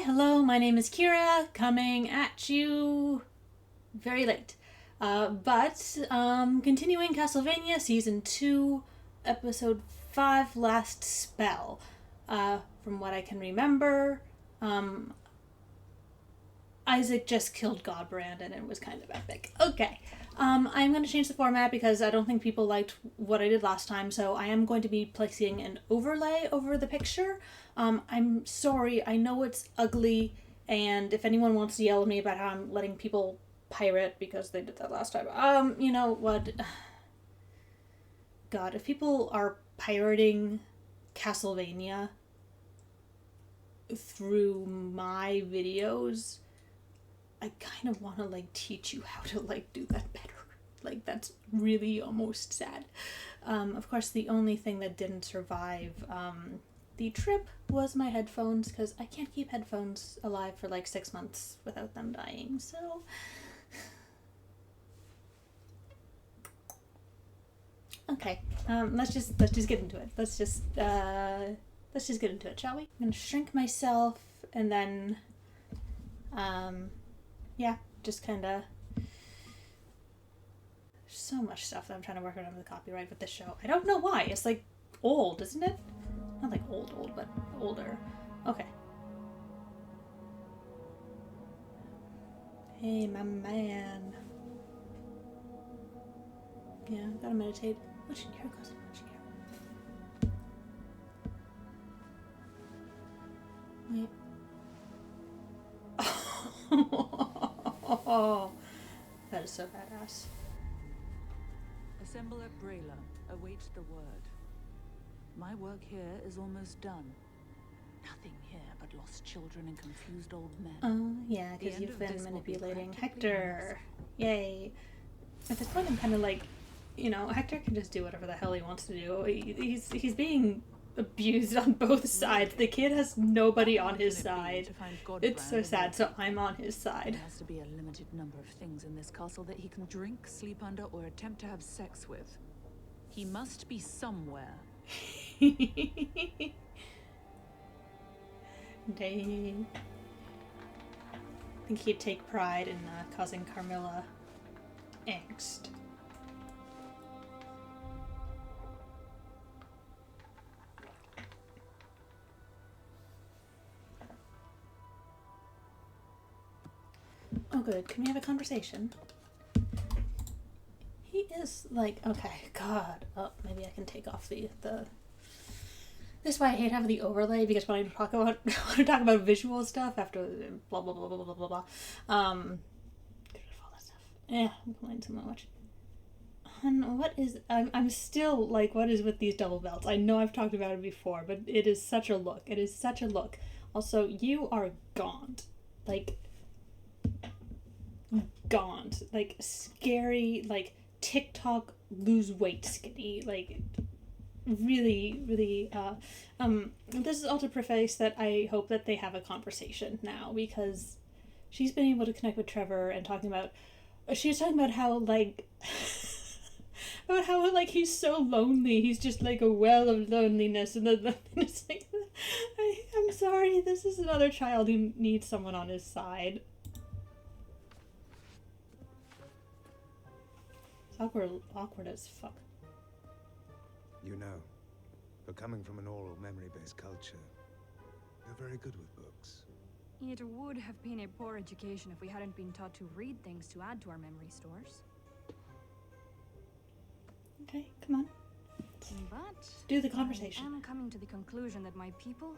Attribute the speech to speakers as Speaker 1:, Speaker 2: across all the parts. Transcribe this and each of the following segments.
Speaker 1: Hello, my name is Kira, coming at you very late. Continuing Castlevania Season 2, Episode 5, Last Spell. From what I can remember, Isaac just killed Godbrand and it was kind of epic. Okay. I'm going to change the format because I don't think people liked what I did last time, so I am going to be placing an overlay over the picture. I'm sorry, I know it's ugly, and if anyone wants to yell at me about how I'm letting people pirate because they did that last time, you know what? God, if people are pirating Castlevania through my videos, I kind of want to, teach you how to, do that better. That's really almost sad. Of course, the only thing that didn't survive the trip was my headphones, because I can't keep headphones alive for, 6 months without them dying, so... Okay, let's just get into it. Let's just get into it, shall we? I'm gonna shrink myself, and then... yeah, just kind of... So much stuff that I'm trying to work around with the copyright with this show. I don't know why. It's, old, isn't it? Not, old, but older. Okay. Hey, my man. Yeah, gotta meditate. Here goes. Wait. Oh, that is so badass.
Speaker 2: Assembler Brayla awaits the word. My work here is almost done. Nothing here but lost children and confused old men.
Speaker 1: Oh, yeah, because you've been manipulating Hector. Yay. At this point, I'm kind of Hector can just do whatever the hell he wants to do. He's being abused on both sides. The kid has nobody on his side. It's so sad, so I'm on his side.
Speaker 2: There has to be a limited number of things in this castle that he can drink, sleep under, or attempt to have sex with. He must be somewhere.
Speaker 1: Dang. I think he'd take pride in causing Carmilla angst. Oh, good. Can we have a conversation? He is okay, God. Oh, maybe I can take off the. This is why I hate having the overlay, because when I talk about visual stuff after blah blah blah blah blah blah blah. Get rid of all that stuff. I'm playing so much. And what is I'm still what is with these double belts? I know I've talked about it before, but it is such a look. It is such a look. Also, you are gaunt. Gaunt. Scary, TikTok lose weight skinny. Really, really, this is all to preface that I hope that they have a conversation now, because she's been able to connect with Trevor and she was talking about how, about how, he's so lonely, he's just, a well of loneliness, and then it's I'm sorry, this is another child who needs someone on his side. It's awkward as fuck.
Speaker 3: You know, but coming from an oral memory-based culture, you're very good with books.
Speaker 4: It would have been a poor education if we hadn't been taught to read things to add to our memory stores.
Speaker 1: Okay, come on.
Speaker 4: But
Speaker 1: Do the conversation.
Speaker 4: I am coming to the conclusion that my people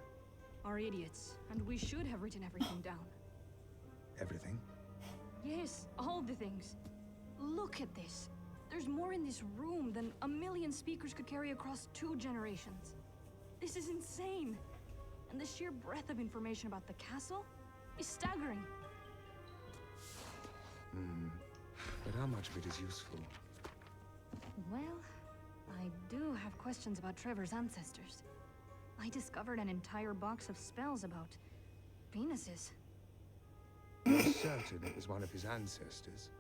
Speaker 4: are idiots, and we should have written everything down.
Speaker 3: Everything?
Speaker 4: Yes, all the things. Look at this. There's more in this room than 1 million speakers could carry across 2 generations. This is insane. And the sheer breadth of information about the castle is staggering.
Speaker 3: But how much of it is useful?
Speaker 4: Well, I do have questions about Trevor's ancestors. I discovered an entire box of spells about penises.
Speaker 3: You're certain it was one of his ancestors?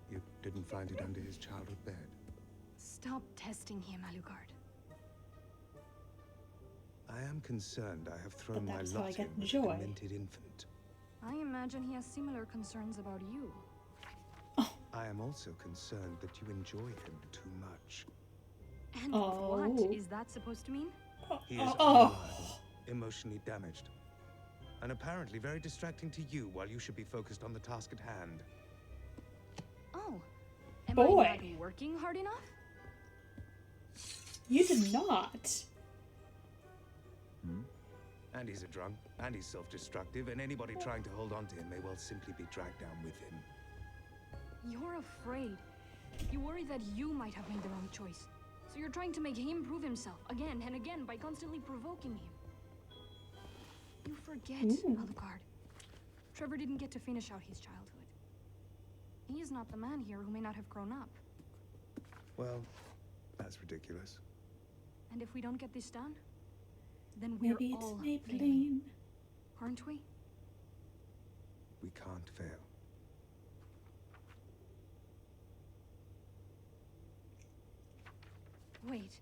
Speaker 3: You didn't find it under his childhood bed?
Speaker 4: Stop testing him, Alucard.
Speaker 3: I am concerned I have thrown my
Speaker 1: that's how I
Speaker 3: lot
Speaker 1: get
Speaker 3: in with
Speaker 1: joy.
Speaker 3: a demented infant.
Speaker 4: I imagine he has similar concerns about you.
Speaker 3: I am also concerned that you enjoy him too much.
Speaker 4: And
Speaker 1: Oh.
Speaker 4: what is that supposed to mean?
Speaker 3: He is
Speaker 1: Oh.
Speaker 3: unreliable, emotionally damaged, and apparently very distracting to you while you should be focused on the task at hand.
Speaker 4: Oh, am
Speaker 1: Boy.
Speaker 4: I not working hard enough?
Speaker 1: You did not.
Speaker 3: And he's a drunk, and he's self-destructive, and anybody trying to hold on to him may well simply be dragged down with him.
Speaker 4: You're afraid. You worry that you might have made the wrong choice. So you're trying to make him prove himself again and again by constantly provoking him. You forget, Alucard. Trevor didn't get to finish out his childhood. He is not the man here who may not have grown up.
Speaker 3: Well, that's ridiculous.
Speaker 4: And if we don't get this done, then we're
Speaker 1: Maybe it's
Speaker 4: all
Speaker 1: Maybelline.
Speaker 4: failing, aren't we?
Speaker 3: We can't fail.
Speaker 4: Wait.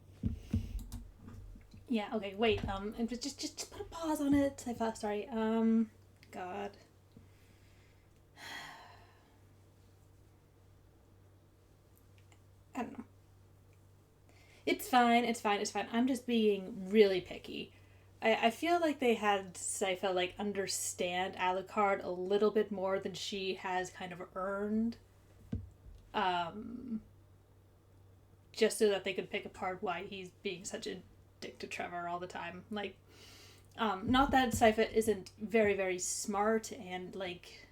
Speaker 1: Yeah, okay, wait, and just put a pause on it. Sorry, God. I don't know. It's fine. I'm just being really picky. I feel like they had Sypha, like, understand Alucard a little bit more than she has kind of earned. Just so that they could pick apart why he's being such a dick to Trevor all the time. Like, not that Sypha isn't very, very smart and, like,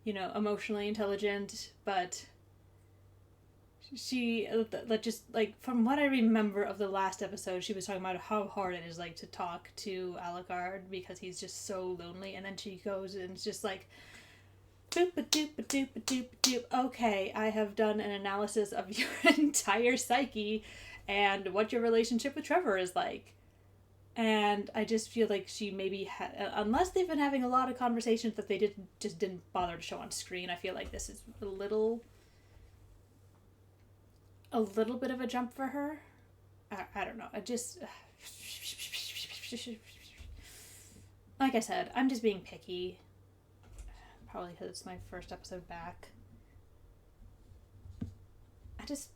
Speaker 1: you know, emotionally intelligent, but she, just, like, from what I remember of the last episode, she was talking about how hard it is, like, to talk to Alucard because he's just so lonely, and then she goes and it's just like, boop-a-doop-a-doop-a-doop-a-doop. Okay, I have done an analysis of your entire psyche and what your relationship with Trevor is like. And I just feel like she maybe unless they've been having a lot of conversations that they didn't bother to show on screen, I feel like this is a little bit of a jump for her. I don't know. I just like I said, I'm just being picky. Probably because it's my first episode back. I just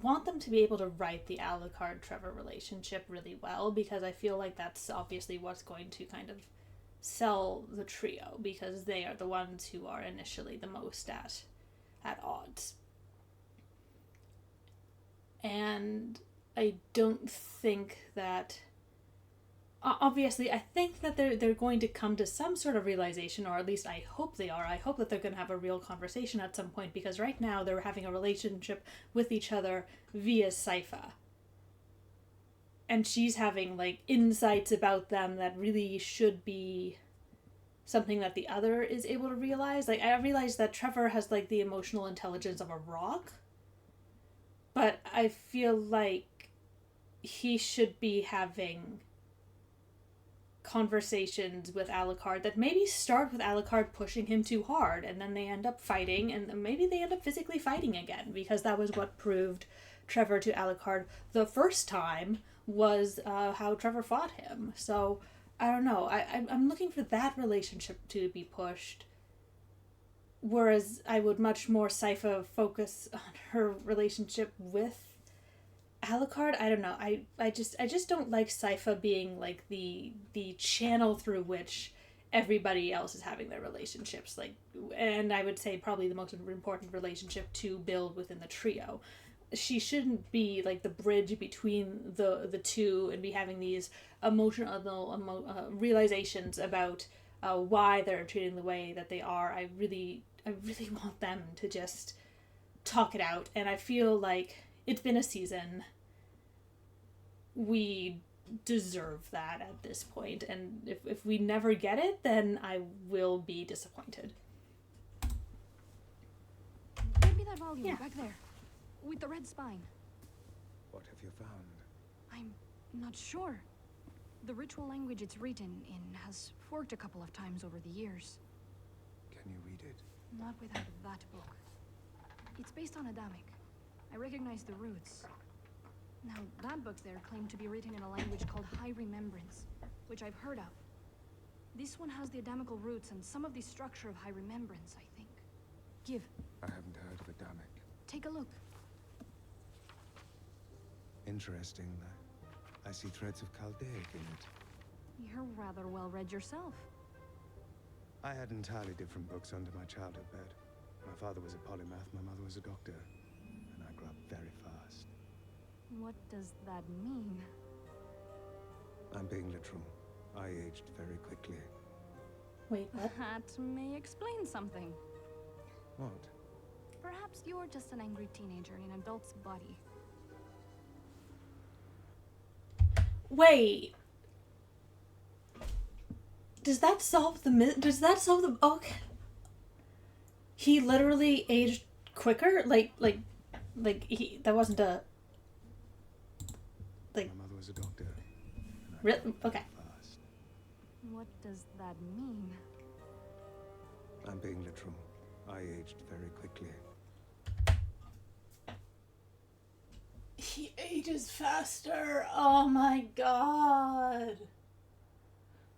Speaker 1: want them to be able to write the Alucard-Trevor relationship really well, because I feel like that's obviously what's going to kind of sell the trio, because they are the ones who are initially the most at odds. And I don't think that... Obviously, I think that they're going to come to some sort of realization, or at least I hope they are. I hope that they're going to have a real conversation at some point, because right now they're having a relationship with each other via Sypha. And she's having, like, insights about them that really should be something that the other is able to realize. Like, I realize that Trevor has, like, the emotional intelligence of a rock, but I feel like he should be having conversations with Alucard that maybe start with Alucard pushing him too hard, and then they end up fighting, and maybe they end up physically fighting again, because that was what proved Trevor to Alucard the first time, was how Trevor fought him. So I don't know, I'm looking for that relationship to be pushed, whereas I would much more Sypha focus on her relationship with Alucard. I don't know. I just don't like Sypha being like the channel through which everybody else is having their relationships. Like, and I would say probably the most important relationship to build within the trio. She shouldn't be like the bridge between the two and be having these emotional realizations about why they're treating the way that they are. I really want them to just talk it out, and I feel like it's been a season. We deserve that at this point, and if we never get it, then I will be disappointed.
Speaker 4: Maybe that volume
Speaker 1: Yeah.
Speaker 4: back there, with the red spine.
Speaker 3: What have you found?
Speaker 4: I'm not sure. The ritual language it's written in has forked a couple of times over the years.
Speaker 3: Can you read it?
Speaker 4: Not without that book. It's based on Adamic. I recognize the roots. Now, that book there claimed to be written in a language called High Remembrance, which I've heard of. This one has the Adamical roots and some of the structure of High Remembrance, I think. Give.
Speaker 3: I haven't heard of Adamic.
Speaker 4: Take a look.
Speaker 3: Interesting. I see threads of Chaldaic in it.
Speaker 4: You're rather well read yourself.
Speaker 3: I had entirely different books under my childhood bed. My father was a polymath, my mother was a doctor, and I grew up very fast.
Speaker 4: What does that mean?
Speaker 3: I'm being literal. I aged very quickly.
Speaker 1: Wait, what?
Speaker 4: That may explain something.
Speaker 3: What?
Speaker 4: Perhaps you're just an angry teenager in an adult's body.
Speaker 1: Wait. Does that solve the okay. He literally aged quicker? Like he, that wasn't a, like...
Speaker 3: My mother was a doctor.
Speaker 1: Okay.
Speaker 3: Fast.
Speaker 4: What does that mean?
Speaker 3: I'm being literal. I aged very quickly.
Speaker 1: He ages faster. Oh my god.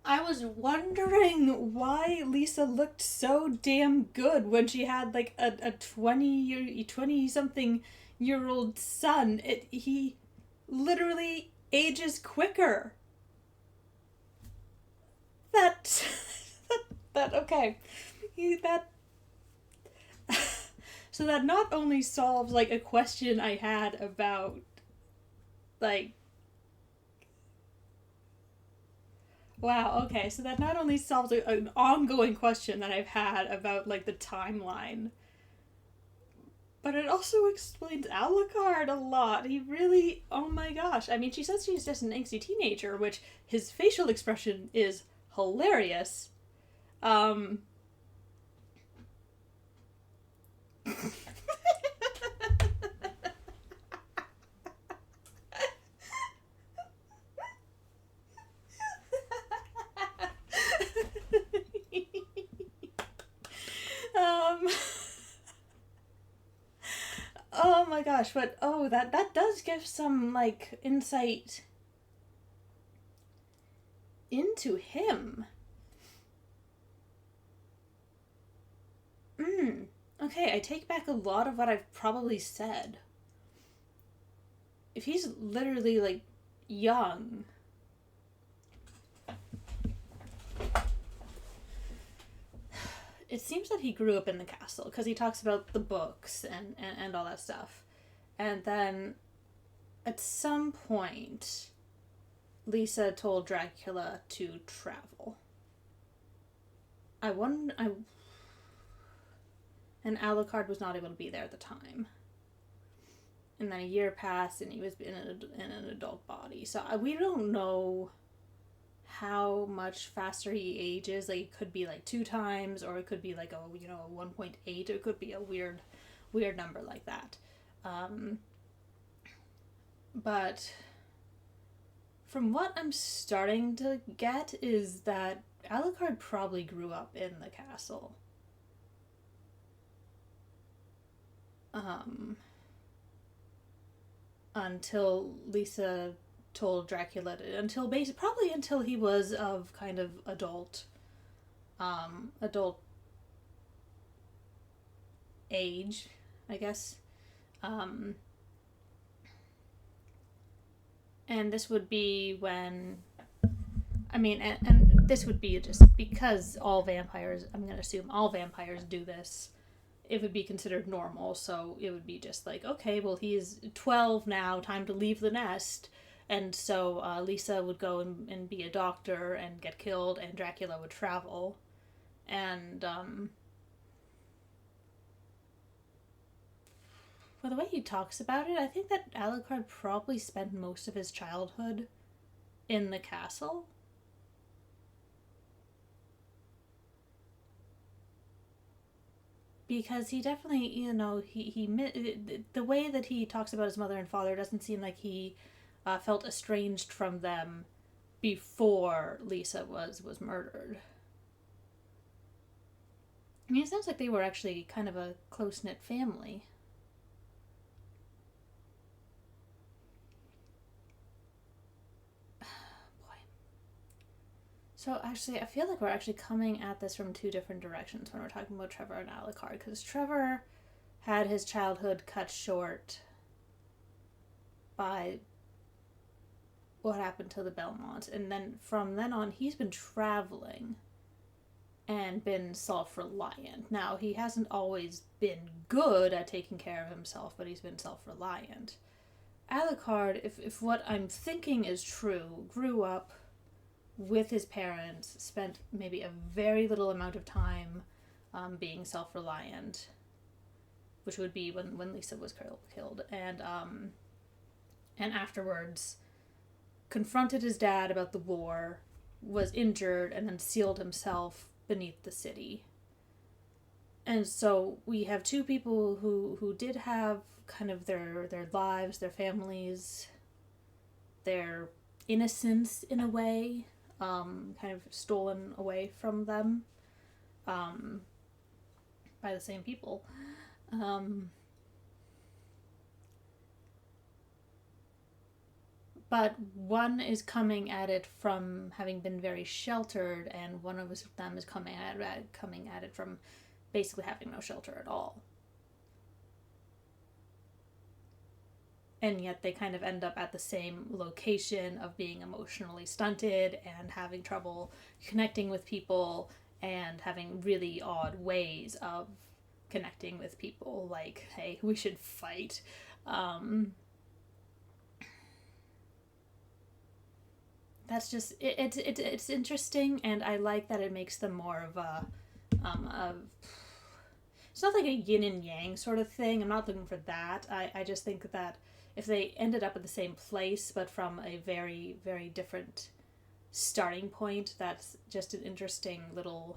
Speaker 1: I was wondering why Lisa looked so damn good when she had like a 20-something year old son. He literally ages quicker. Okay. So that not only solves like a question I had about like, wow, okay, so that not only solves an ongoing question that I've had about like the timeline, but it also explains Alucard a lot. He really, oh my gosh. I mean, she says she's just an angsty teenager, which his facial expression is hilarious. Oh my gosh, but that does give some like insight into him. Okay, I take back a lot of what I've probably said. If he's literally like young, it seems that he grew up in the castle because he talks about the books and all that stuff. And then at some point, Lisa told Dracula to travel. And Alucard was not able to be there at the time. And then a year passed and he was in an adult body. So we don't know how much faster he ages. Like, it could be like 2 times, or it could be like a 1.8, or it could be a weird number like that. But from what I'm starting to get is that Alucard probably grew up in the castle. Until Lisa told Dracula probably until he was of kind of adult age, I guess. And this would be when, I mean, and this would be just because all vampires, I'm going to assume all vampires do this, it would be considered normal. So it would be just like, okay, well, he's 12 now, time to leave the nest. And so Lisa would go and be a doctor and get killed, and Dracula would travel. And for the way he talks about it, I think that Alucard probably spent most of his childhood in the castle. Because he definitely, the way that he talks about his mother and father doesn't seem like he felt estranged from them before Lisa was murdered. I mean, it sounds like they were actually kind of a close-knit family. So actually, I feel like we're actually coming at this from two different directions when we're talking about Trevor and Alucard, because Trevor had his childhood cut short by what happened to the Belmonts, and then from then on, he's been traveling and been self-reliant. Now, he hasn't always been good at taking care of himself, but he's been self-reliant. Alucard, if what I'm thinking is true, grew up with his parents, spent maybe a very little amount of time being self-reliant, which would be when Lisa was killed, and afterwards confronted his dad about the war, was injured, and then sealed himself beneath the city. And so we have two people who did have kind of their lives, their families, their innocence in a way, kind of stolen away from them by the same people. But one is coming at it from having been very sheltered, and one of them is coming at it from basically having no shelter at all. And yet they kind of end up at the same location of being emotionally stunted and having trouble connecting with people and having really odd ways of connecting with people, like, hey, we should fight. That's just it's interesting, and I like that it makes them more of a it's not like a yin and yang sort of thing. I'm not looking for that. I just think that if they ended up at the same place but from a very, very different starting point, that's just an interesting little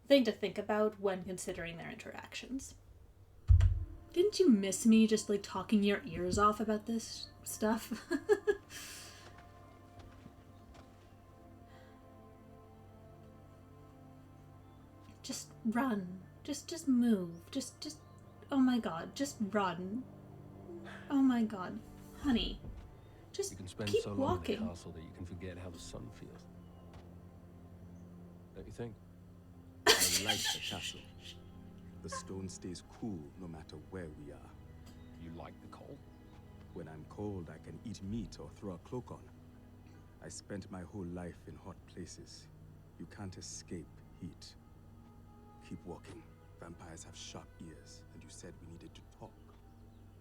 Speaker 1: thing to think about when considering their interactions. Didn't you miss me just like talking your ears off about this stuff? Just run. Just move. Just oh my god, just run. Oh my god. Honey. Just
Speaker 5: you can spend
Speaker 1: keep
Speaker 5: so long
Speaker 1: walking.
Speaker 5: in the castle that you can forget how the sun feels. Don't you think?
Speaker 3: I like the castle. The stone stays cool no matter where we are.
Speaker 5: You like the cold?
Speaker 3: When I'm cold, I can eat meat or throw a cloak on. I spent my whole life in hot places. You can't escape heat. Keep walking. Vampires have sharp ears, and you said we needed to talk.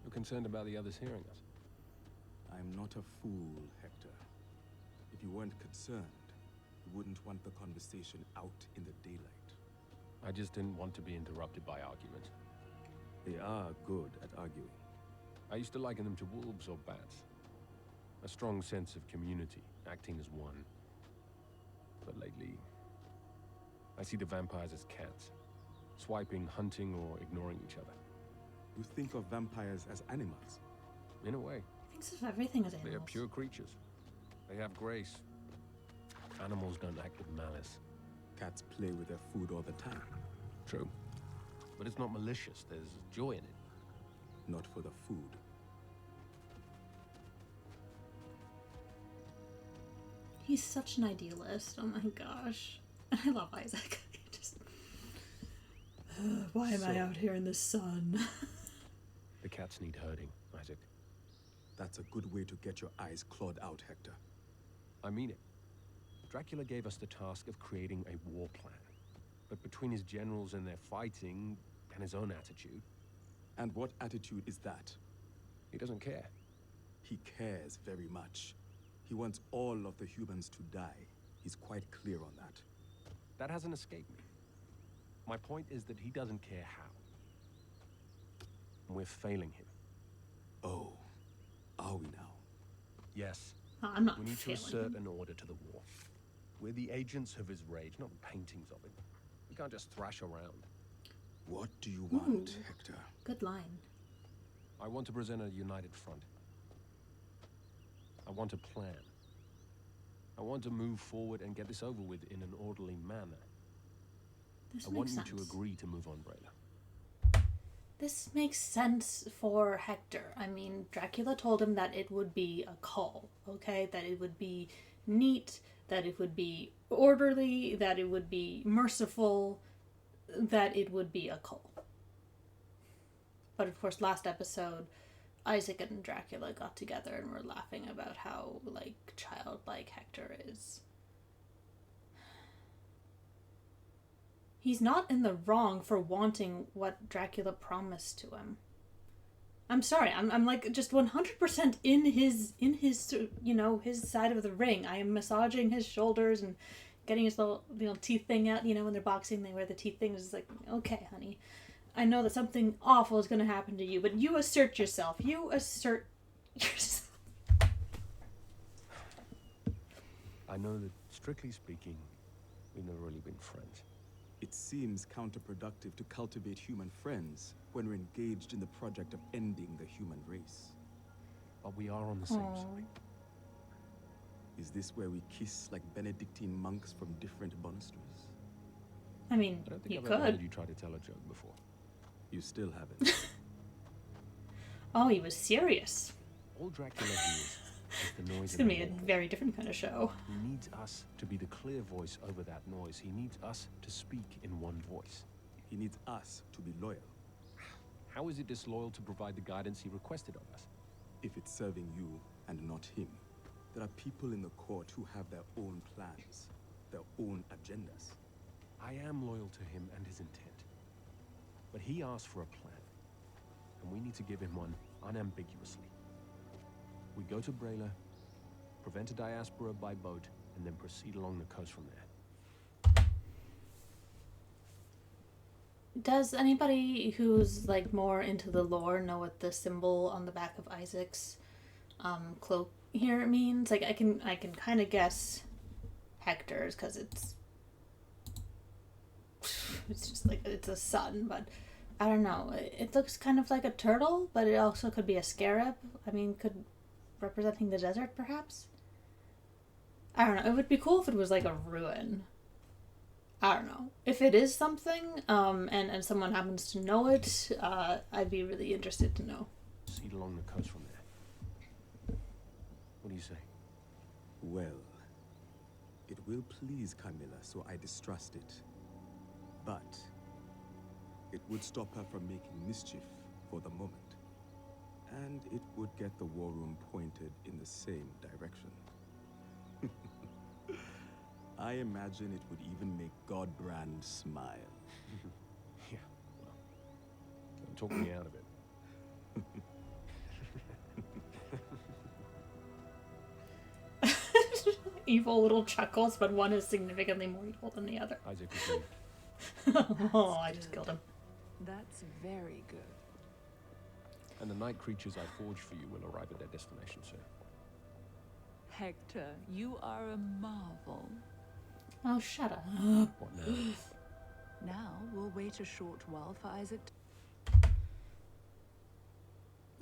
Speaker 5: You're concerned about the others hearing us.
Speaker 3: I'm not a fool, Hector. If you weren't concerned, you wouldn't want the conversation out in the daylight.
Speaker 5: I just didn't want to be interrupted by arguments.
Speaker 3: They are good at arguing.
Speaker 5: I used to liken them to wolves or bats. A strong sense of community, acting as one. But lately, I see the vampires as cats, swiping, hunting, or ignoring each other.
Speaker 3: You think of vampires as animals?
Speaker 5: In a way.
Speaker 1: He thinks of everything as animals.
Speaker 5: They are pure creatures. They have grace. Animals don't act with malice.
Speaker 3: Cats play with their food all the time.
Speaker 5: True. But it's not malicious. There's joy in it.
Speaker 3: Not for the food.
Speaker 1: He's such an idealist. Oh my gosh. And I love Isaac. Just... why am I out here in the sun?
Speaker 5: The cats need herding, Isaac.
Speaker 3: That's a good way to get your eyes clawed out, Hector.
Speaker 5: I mean it. Dracula gave us the task of creating a war plan. But between his generals and their fighting, and his own attitude...
Speaker 3: And what attitude is that?
Speaker 5: He doesn't care.
Speaker 3: He cares very much. He wants all of the humans to die. He's quite clear on that.
Speaker 5: That hasn't escaped me. My point is that he doesn't care how. We're failing him.
Speaker 3: Oh, are we now?
Speaker 5: Yes.
Speaker 1: Oh, I'm not
Speaker 5: We need to
Speaker 1: failing
Speaker 5: assert
Speaker 1: him.
Speaker 5: an order to the war. We're the agents of his rage, not paintings of him. We can't just thrash around.
Speaker 3: What do you want,
Speaker 1: Ooh.
Speaker 3: Hector?
Speaker 1: Good line.
Speaker 5: I want to present a united front. I want a plan. I want to move forward and get this over with in an orderly manner.
Speaker 1: This
Speaker 5: I
Speaker 1: makes
Speaker 5: want you
Speaker 1: sense.
Speaker 5: to agree to move on, Brayla.
Speaker 1: This makes sense for Hector. I mean, Dracula told him that it would be a call, okay? That it would be neat, that it would be orderly, that it would be merciful, that it would be a cult. But of course, last episode, Isaac and Dracula got together and were laughing about how, like, childlike Hector is. He's not in the wrong for wanting what Dracula promised to him. I'm sorry, I'm like just 100% in his you know, his side of the ring. I am massaging his shoulders and getting his little, you know, teeth thing out. You know, when they're boxing, they wear the teeth thing. It's like, okay, honey, I know that something awful is going to happen to you, but you assert yourself. You assert yourself.
Speaker 5: I know that, strictly speaking, we've never really been friends.
Speaker 3: It seems counterproductive to cultivate human friends when we're engaged in the project of ending the human race.
Speaker 5: But we are on the same side.
Speaker 3: Is this where we kiss like Benedictine monks from different monasteries?
Speaker 1: I mean,
Speaker 5: I don't think
Speaker 1: you
Speaker 5: I've ever
Speaker 1: could.
Speaker 5: heard you try to tell a joke before.
Speaker 3: You still haven't.
Speaker 1: Oh, he was serious.
Speaker 5: All Dracula hears is the noise.
Speaker 1: It's going to be a very different kind of show.
Speaker 5: He needs us to be the clear voice over that noise. He needs us to speak in one voice.
Speaker 3: He needs us to be loyal.
Speaker 5: How is it disloyal to provide the guidance he requested of us?
Speaker 3: If it's serving you and not him, there are people in the court who have their own plans, their own agendas.
Speaker 5: I am loyal to him and his intent. But he asked for a plan, and we need to give him one unambiguously. We go to Brayla, prevent a diaspora by boat, and then proceed along the coast from there.
Speaker 1: Does anybody who's like more into the lore know what the symbol on the back of Isaac's cloak here means? Like I can kind of guess Hector's because it's just like it's a sun, but I don't know. It looks kind of like a turtle, but it also could be a scarab. I mean, could representing the desert perhaps. I don't know. It would be cool if it was like a ruin. I don't know. If it is something, and someone happens to know it, I'd be really interested to know.
Speaker 5: Proceed along the coast from there. What do you say?
Speaker 3: Well, it will please Camilla, so I distrust it. But it would stop her from making mischief for the moment. And it would get the war room pointed in the same direction. I imagine it would even make Godbrand smile.
Speaker 5: Yeah, well, don't talk me out of it.
Speaker 1: Evil little chuckles, but one is significantly more evil than the other.
Speaker 5: Isaac is
Speaker 1: Oh, I just killed him.
Speaker 2: That's very good.
Speaker 5: and the night creatures I forged for you will arrive at their destination soon.
Speaker 2: Hector, you are a marvel.
Speaker 1: Oh, shut up.
Speaker 5: What now?
Speaker 2: Now we'll wait a short while for Isaac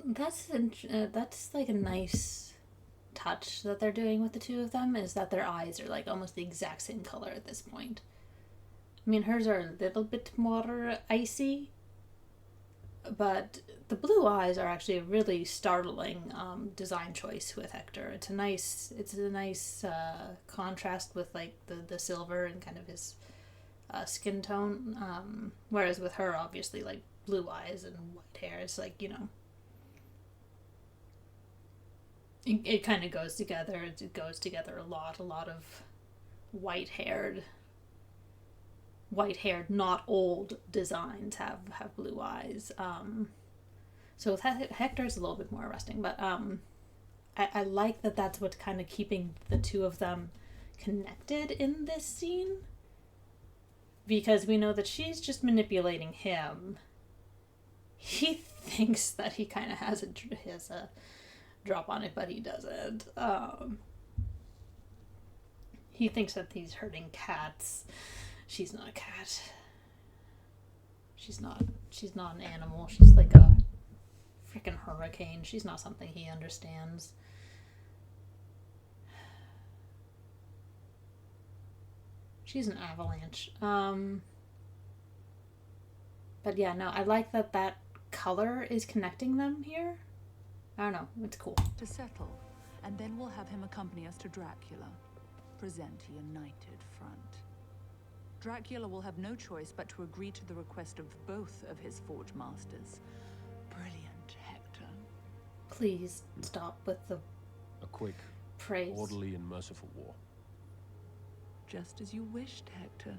Speaker 1: That's like a nice touch that they're doing with the two of them, is that their eyes are like almost the exact same color at this point. I mean, hers are a little bit more icy, but the blue eyes are actually a really startling design choice with Hector. It's a nice contrast with like the silver and kind of his skin tone. Whereas with her, obviously, like blue eyes and white hair, it's like, you know, it kind of goes together. It goes together a lot of white-haired, not old designs have blue eyes. So with Hector's a little bit more arresting, but I like that that's what's kind of keeping the two of them connected in this scene, because we know that she's just manipulating him. He thinks that he kind of has a drop on it, but he doesn't. He thinks that he's hurting cats. She's not a cat. She's not an animal. She's like a freaking hurricane. She's not something he understands. She's an avalanche. But yeah, no, I like that color is connecting them here. I don't know, it's cool.
Speaker 2: to settle, and then we'll have him accompany us to Dracula. represent a united front. Dracula will have no choice but to agree to the request of both of his forge masters. Brilliant, Hector.
Speaker 1: Please stop with the
Speaker 5: A quick,
Speaker 1: praise.
Speaker 5: orderly, and merciful war.
Speaker 2: Just as you wished, Hector.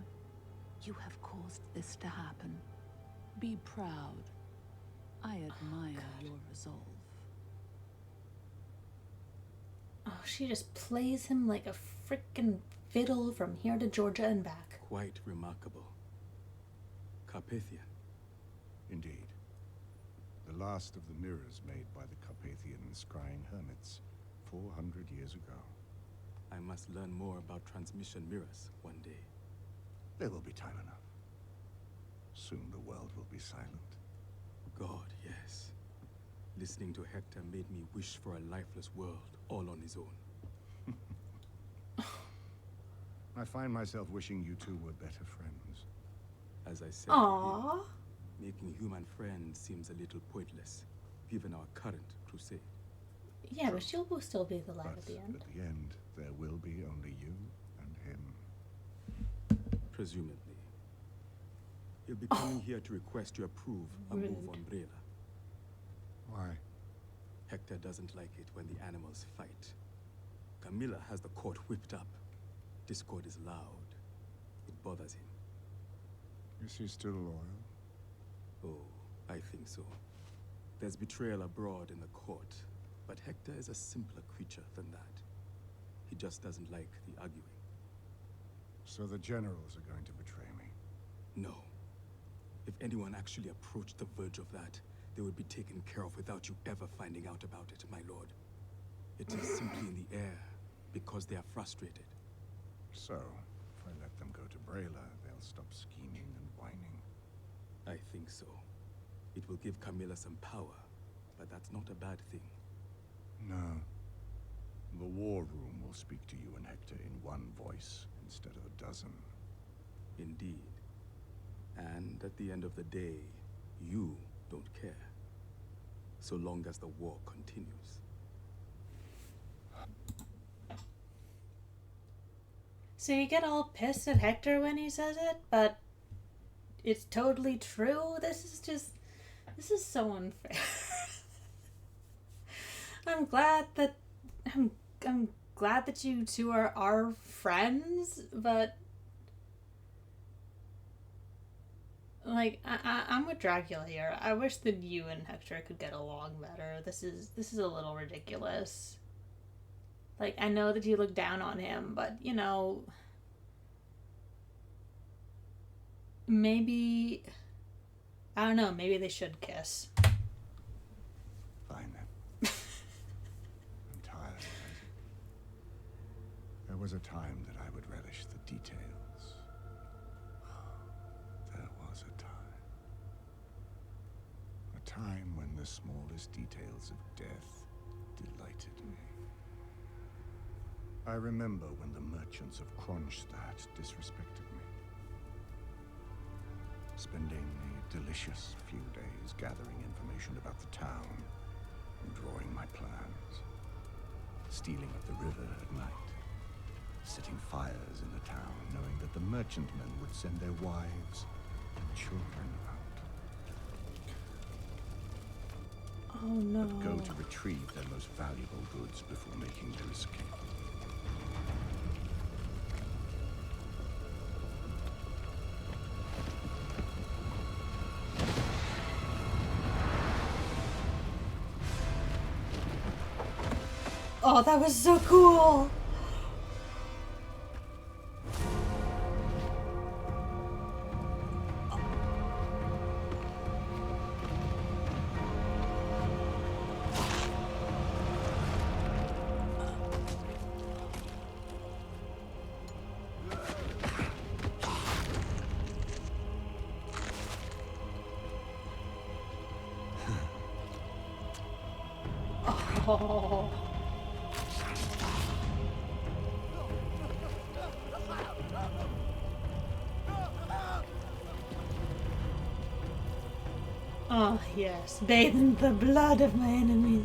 Speaker 2: You have caused this to happen. Be proud. I admire your resolve.
Speaker 1: Oh, she just plays him like a freaking fiddle from here to Georgia and back.
Speaker 3: Quite remarkable. Carpathian.
Speaker 6: Indeed. The last of the mirrors made by the Carpathian scrying hermits 400 years ago.
Speaker 3: I must learn more about transmission mirrors one day.
Speaker 6: There will be time enough. Soon the world will be silent.
Speaker 3: God, yes. Listening to Hector made me wish for a lifeless world, all on his own.
Speaker 6: I find myself wishing you two were better friends.
Speaker 3: As I said,
Speaker 1: Aww.
Speaker 3: making human friends seems a little pointless, given our current crusade.
Speaker 1: Yeah, but she'll still be the light
Speaker 6: But
Speaker 1: at the end.
Speaker 6: at the end, there will be only you and him.
Speaker 3: Presumably. He'll be coming here to request you approve a move
Speaker 1: Rude.
Speaker 3: on Brela.
Speaker 6: Why?
Speaker 3: Hector doesn't like it when the animals fight. Camilla has the court whipped up. Discord is loud. It bothers him.
Speaker 6: Is he still loyal?
Speaker 3: Oh, I think so. There's betrayal abroad in the court, but Hector is a simpler creature than that. He just doesn't like the arguing.
Speaker 6: So the generals are going to betray me.
Speaker 3: No. If anyone actually approached the verge of that, they would be taken care of without you ever finding out about it, my lord. It is simply in the air, because they are frustrated.
Speaker 6: So, if I let them go to Brela, they'll stop scheming and whining.
Speaker 3: I think so. It will give Camilla some power, but that's not a bad thing.
Speaker 6: No. The war room will speak to you and Hector in one voice instead of a dozen.
Speaker 3: Indeed. And at the end of the day, you don't care. So long as the war continues.
Speaker 1: So you get all pissed at Hector when he says it, but it's totally true? This is so unfair. I'm glad that you two are our friends, but like I'm with Dracula here. I wish that you and Hector could get along better. This is a little ridiculous. Like, I know that you look down on him, but, you know, maybe, I don't know, maybe they should kiss.
Speaker 6: Fine then. I'm tired, Isaac. There was a time that I would relish the details. There was a time. A time when the smallest details of death delighted me. I remember when the merchants of Kronstadt disrespected me. Spending a delicious few days gathering information about the town and drawing my plans. Stealing up the river at night. Setting fires in the town, knowing that the merchantmen would send their wives and children out.
Speaker 1: Oh no.
Speaker 6: But go to retrieve their most valuable goods before making their escape.
Speaker 1: Oh, that was so cool! Oh. Oh, yes. Bathe in the blood of my enemies.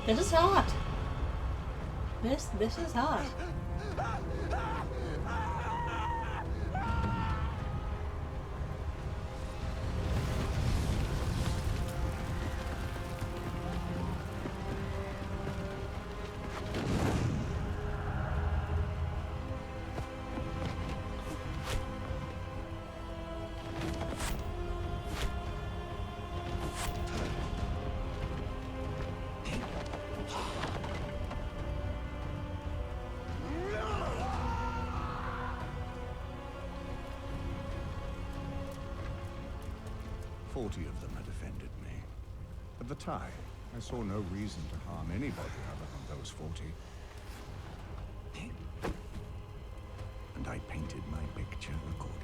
Speaker 1: This is hot. This is hot.
Speaker 6: 40 of them had offended me. At the time, I saw no reason to harm anybody other than those 40. And I painted my picture accordingly.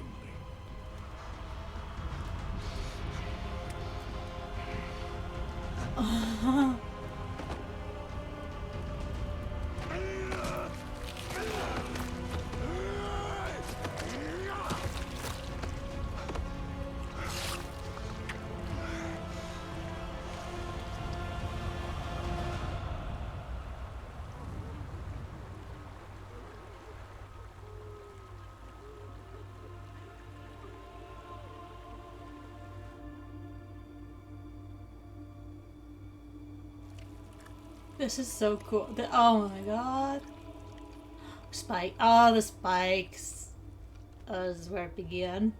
Speaker 1: This is so cool. Oh my god. Spike. Oh, the spikes. Oh, this is where it began.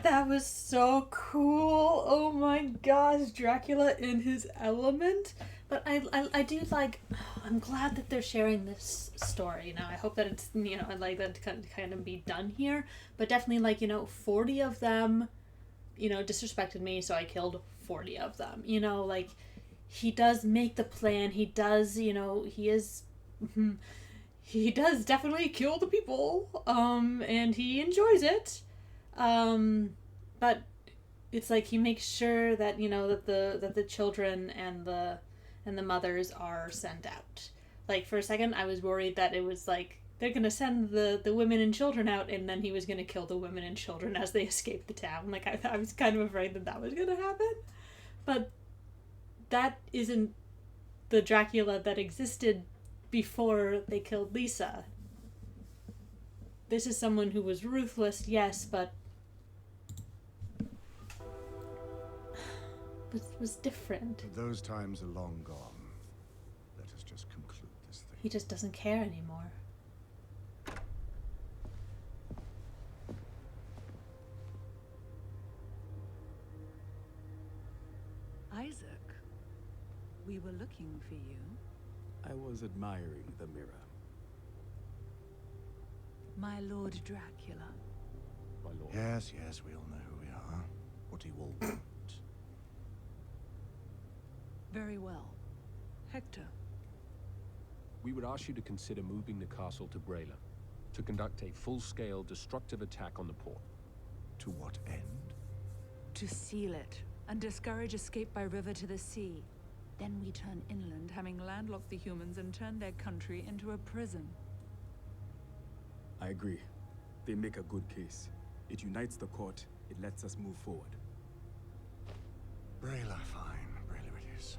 Speaker 1: That was so cool. Oh my gosh, Dracula in his element. But I do like, I'm glad that they're sharing this story. Now I hope that it's, you know, I'd like that to kind of be done here. But definitely, like, you know, 40 of them, you know, disrespected me, so I killed 40 of them. You know, like, he does make the plan. He does, you know, he does definitely kill the people. And he enjoys it. But it's like he makes sure that, you know, that the children and the mothers are sent out. Like, for a second I was worried that it was like they're gonna send the women and children out, and then he was gonna kill the women and children as they escape the town. Like, I was kind of afraid that was gonna happen. But that isn't the Dracula that existed before they killed Lisa. This is someone who was ruthless, yes, but was different.
Speaker 6: Those times are long gone. Let us just conclude this thing.
Speaker 1: He just doesn't care anymore.
Speaker 2: Isaac, we were looking for you.
Speaker 3: I was admiring the mirror.
Speaker 2: My Lord Dracula.
Speaker 5: My lord.
Speaker 6: Yes, yes, we all know who we are. What do you all want?
Speaker 2: Very well. Hector.
Speaker 5: We would ask you to consider moving the castle to Brayla to conduct a full-scale destructive attack on the port.
Speaker 6: To what end?
Speaker 2: To seal it and discourage escape by river to the sea. Then we turn inland, having landlocked the humans and turned their country into a prison.
Speaker 3: I agree. They make a good case. It unites the court. It lets us move forward.
Speaker 6: Brayla, fine. Brayla it is.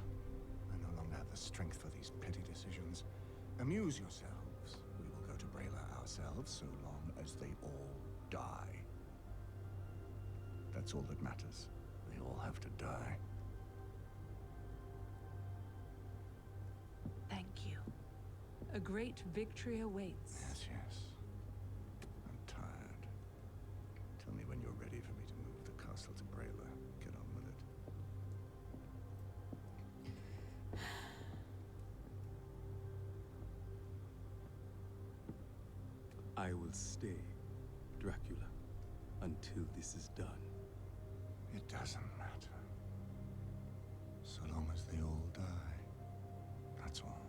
Speaker 6: I no longer have the strength for these petty decisions. Amuse yourselves. We will go to Brayla ourselves so long as they all die. That's all that matters. They all have to die.
Speaker 2: Thank you. A great victory awaits.
Speaker 6: Yes, yes. I'm tired. Tell me when you're ready for me to move the castle to Brayla. Get on with it.
Speaker 3: I will stay, Dracula, until this is done.
Speaker 6: It doesn't matter. So long as they all die. That's all.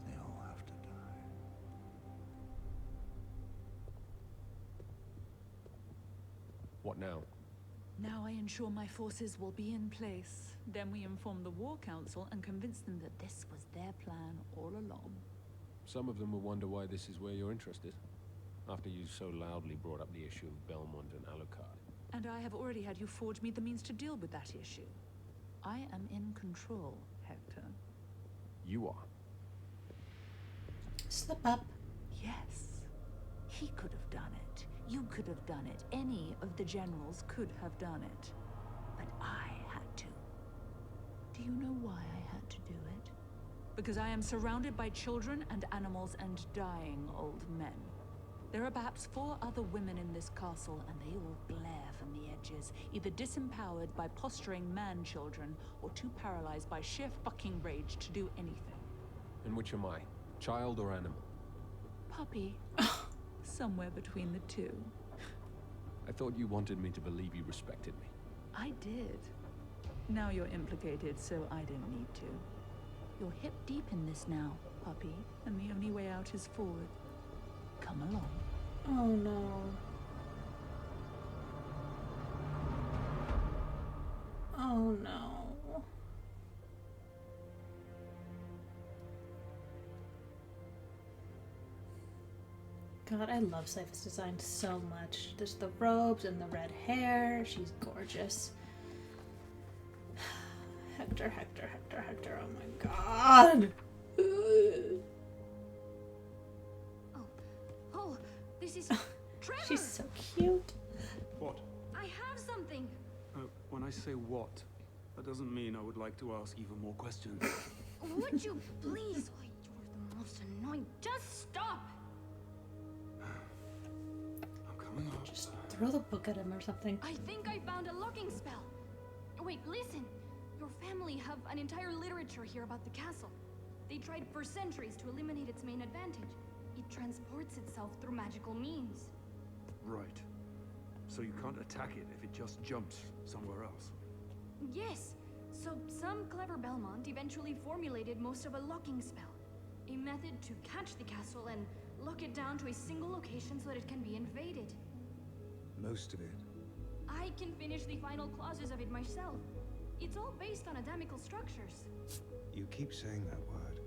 Speaker 6: They all have to die.
Speaker 5: What now?
Speaker 2: Now I ensure my forces will be in place. Then we inform the War Council and convince them that this was their plan all along.
Speaker 5: Some of them will wonder why this is where you're interested. after you so loudly brought up the issue of Belmont and Alucard.
Speaker 2: And I have already had you forge me the means to deal with that issue. I am in control, Hector.
Speaker 5: You are.
Speaker 1: Slip up.
Speaker 2: Yes. He could have done it. You could have done it. Any of the generals could have done it. But I had to. Do you know why I had to do it? Because I am surrounded by children and animals and dying old men. There are perhaps 4 other women in this castle, and they all glare from the edges, either disempowered by posturing man-children, or too paralyzed by sheer fucking rage to do anything.
Speaker 5: And which am I? Child or animal?
Speaker 2: Puppy. Somewhere between the two.
Speaker 5: I thought you wanted me to believe you respected me.
Speaker 2: I did. Now you're implicated, so I didn't need to. You're hip deep in this now, puppy, and the only way out is forward. Come along.
Speaker 1: Oh no. Oh no. God, I love Sypha's design so much. There's the robes and the red hair. She's gorgeous. Hector, Hector, Hector, Hector. Oh my god.
Speaker 4: Oh, this is Trevor!
Speaker 1: She's so cute.
Speaker 7: What?
Speaker 4: I have something!
Speaker 7: When I say what, that doesn't mean I would like to ask even more questions.
Speaker 4: Would you please? Oh, you're the most annoying. Just stop!
Speaker 7: I'm coming up.
Speaker 1: Just throw the book at him or something.
Speaker 4: I think I found a locking spell. Wait, listen. Your family have an entire literature here about the castle. They tried for centuries to eliminate its main advantage. It transports itself through magical means.
Speaker 7: Right. So you can't attack it if it just jumps somewhere else.
Speaker 4: Yes. So some clever Belmont eventually formulated most of a locking spell. A method to catch the castle and lock it down to a single location so that it can be invaded.
Speaker 6: Most of it.
Speaker 4: I can finish the final clauses of it myself. It's all based on Adamical structures.
Speaker 6: You keep saying that word.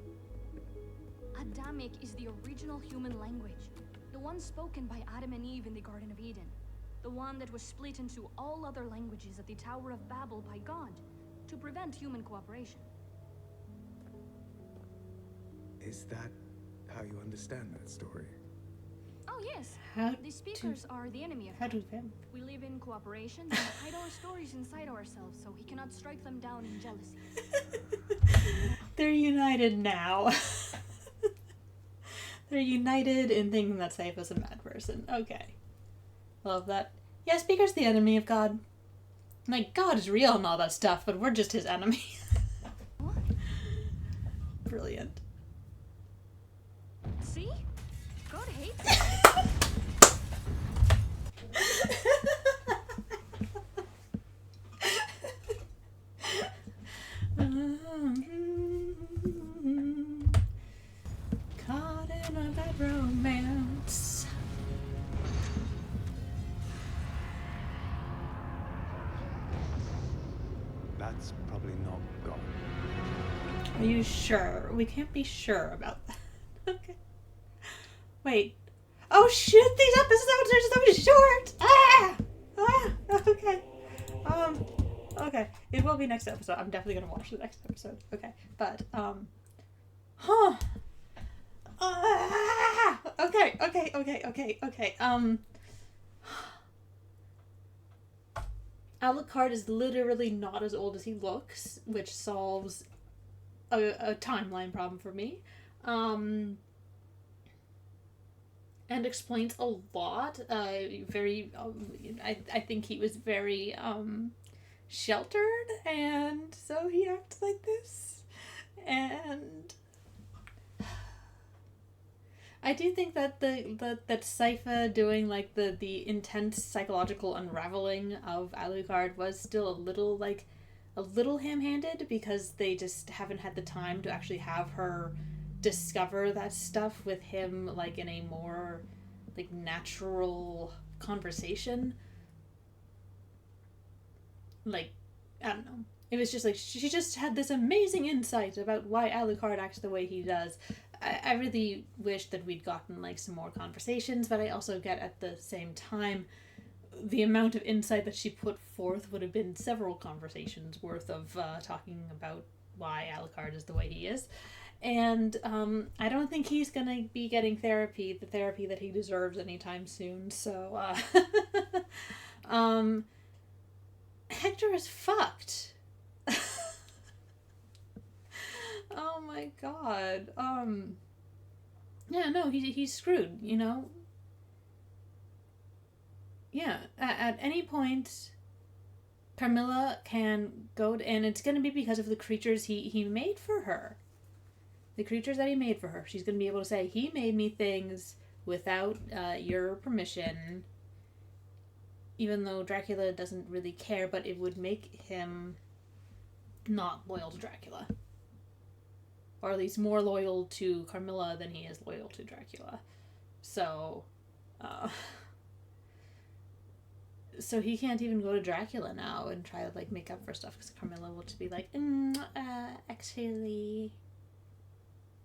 Speaker 4: Adamic is the original human language. The one spoken by Adam and Eve in the Garden of Eden. The one that was split into all other languages at the Tower of Babel by God, to prevent human cooperation.
Speaker 6: Is that how you understand that story?
Speaker 4: Oh yes,
Speaker 1: How
Speaker 4: the speakers are the enemy of
Speaker 1: How
Speaker 4: God.
Speaker 1: do them?
Speaker 4: We live in cooperation and hide our stories inside ourselves so he cannot strike them down in jealousy.
Speaker 1: They're united now. They're united in thinking that Sypha's a bad person. Okay. Love that. Yeah, Speaker's the enemy of God. Like, God is real and all that stuff, but we're just his enemy.
Speaker 4: What?
Speaker 1: Brilliant.
Speaker 4: See? God hates us.
Speaker 1: Caught in a bad romance.
Speaker 6: That's probably not God.
Speaker 1: Are you sure? We can't be sure about that. Okay. Wait. Oh shit, these episodes are so short! Ah! Okay. Okay. It will be next episode. I'm definitely gonna watch the next episode. Okay. But, huh. Okay. Alucard is literally not as old as he looks, which solves a timeline problem for me. And explains a lot. I think he was very sheltered, and so he acts like this. And I do think that that Sypha doing like the intense psychological unraveling of Alucard was still a little ham-handed, because they just haven't had the time to actually have her discover that stuff with him, like, in a more like natural conversation. Like, I don't know. It was just like she just had this amazing insight about why Alucard acts the way he does. I really wish that we'd gotten like some more conversations, but I also get at the same time the amount of insight that she put forth would have been several conversations worth of talking about why Alucard is the way he is. And I don't think he's going to be getting the therapy that he deserves anytime soon. So, Hector is fucked. Oh my god. Yeah, no, he's screwed, you know? Yeah, at any point, Carmilla can go to, and it's going to be because of the creatures he made for her. The creatures that he made for her. She's going to be able to say, he made me things without your permission, even though Dracula doesn't really care, but it would make him not loyal to Dracula. Or at least more loyal to Carmilla than he is loyal to Dracula. So, so he can't even go to Dracula now and try to, like, make up for stuff, because Carmilla will just be like, actually...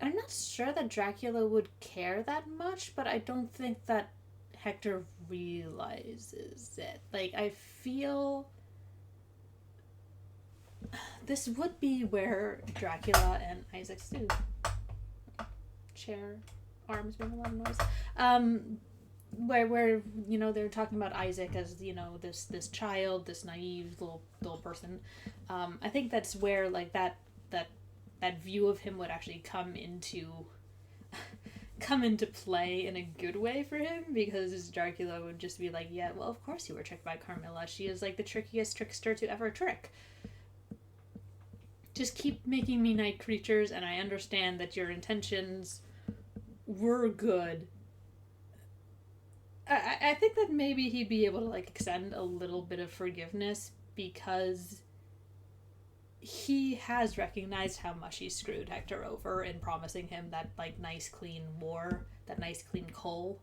Speaker 1: I'm not sure that Dracula would care that much, but I don't think that Hector realizes it. Like, I feel... This would be where Dracula and Isaac's chair arms making a lot of noise. Where you know, they're talking about Isaac as, you know, this child, this naive little person. I think that's where like that view of him would actually come into play in a good way for him, because Dracula would just be like, yeah, well, of course you were tricked by Carmilla. She is like the trickiest trickster to ever trick. Just keep making me night creatures, and I understand that your intentions were good. I think that maybe he'd be able to, like, extend a little bit of forgiveness, because he has recognized how much he screwed Hector over in promising him that, like, nice clean war, that nice clean coal.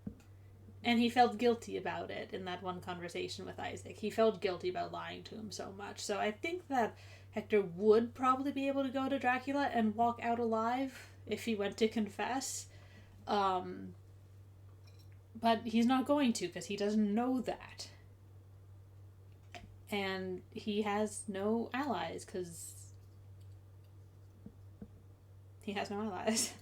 Speaker 1: And he felt guilty about it in that one conversation with Isaac. He felt guilty about lying to him so much. So I think that Hector would probably be able to go to Dracula and walk out alive if he went to confess. But he's not going to, because he doesn't know that. And he has no allies, because he has no allies.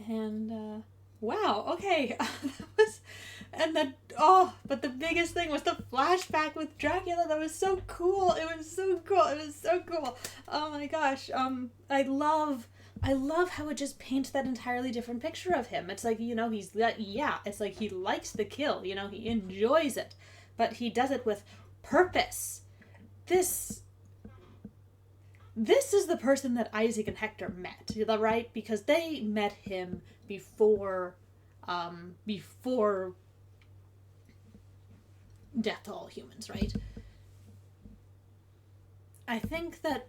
Speaker 1: And, wow, okay. But the biggest thing was the flashback with Dracula. That was so cool. It was so cool. Oh my gosh. I love how it just paints that entirely different picture of him. It's like, you know, it's like he likes the kill, you know, he enjoys it, but he does it with purpose. This is the person that Isaac and Hector met, right? Because they met him before Death to All Humans, right? I think that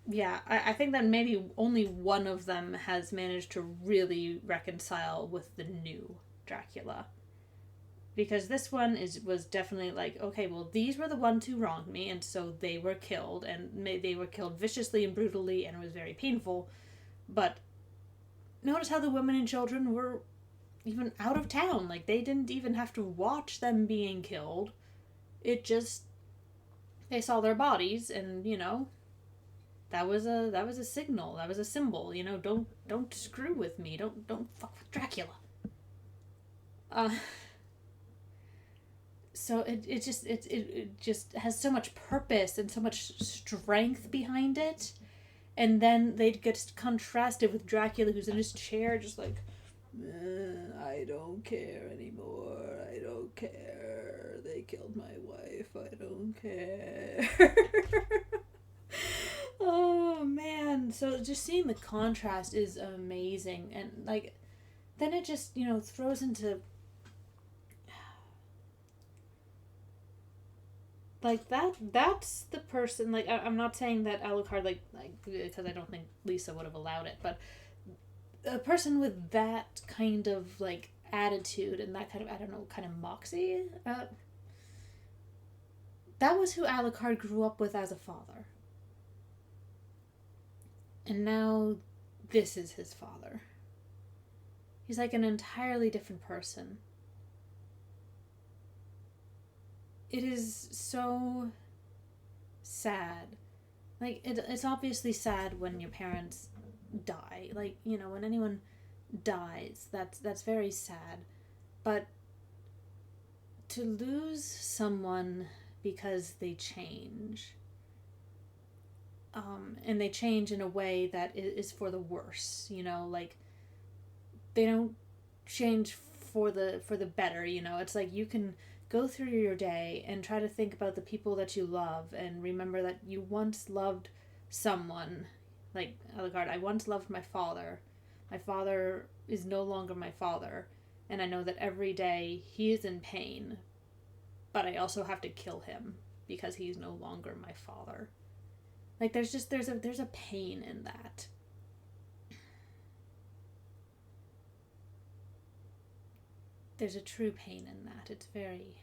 Speaker 1: maybe only one of them has managed to really reconcile with the new Dracula. Because this one was definitely like, okay, well, these were the ones who wronged me, and so they were killed, and they were killed viciously and brutally, and it was very painful. But notice how the women and children were even out of town. Like, they didn't even have to watch them being killed. It just, they saw their bodies, and, you know, that was a signal. That was a symbol. You know, don't screw with me. Don't fuck with Dracula. So it just has so much purpose and so much strength behind it. And then they get contrasted with Dracula, who's in his chair, just like, I don't care anymore. I don't care. They killed my wife. I don't care. Oh, man. So just seeing the contrast is amazing. And, like, then it just, you know, throws into... Like, that's the person, like, I'm not saying that Alucard, like, because I don't think Lisa would have allowed it, but a person with that kind of, like, attitude and that kind of, I don't know, kind of moxie, that was who Alucard grew up with as a father. And now this is his father. He's like an entirely different person. It is so sad. Like, it's obviously sad when your parents die. Like, you know, when anyone dies, that's very sad. But to lose someone because they change, and they change in a way that is for the worse, you know, like, they don't change for the better, you know. It's like you can go through your day and try to think about the people that you love and remember that you once loved someone. Like Alucard, I once loved my father. My father is no longer my father, and I know that every day he is in pain, but I also have to kill him because he's no longer my father. Like, there's a pain in that. There's a true pain in that. It's very,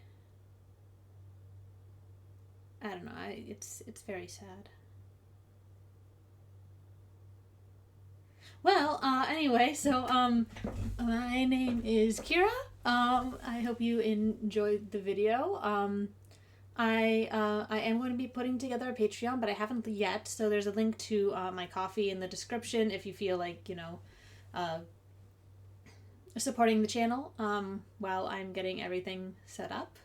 Speaker 1: I don't know, it's very sad. Well, anyway, so, my name is Kira. I hope you enjoyed the video. I am going to be putting together a Patreon, but I haven't yet, so there's a link to, my Ko-fi in the description if you feel like, you know, supporting the channel while I'm getting everything set up.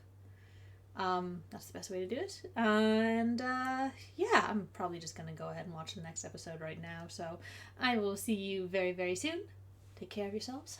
Speaker 1: That's the best way to do it. And yeah, I'm probably just gonna go ahead and watch the next episode right now. So I will see you very, very soon. Take care of yourselves.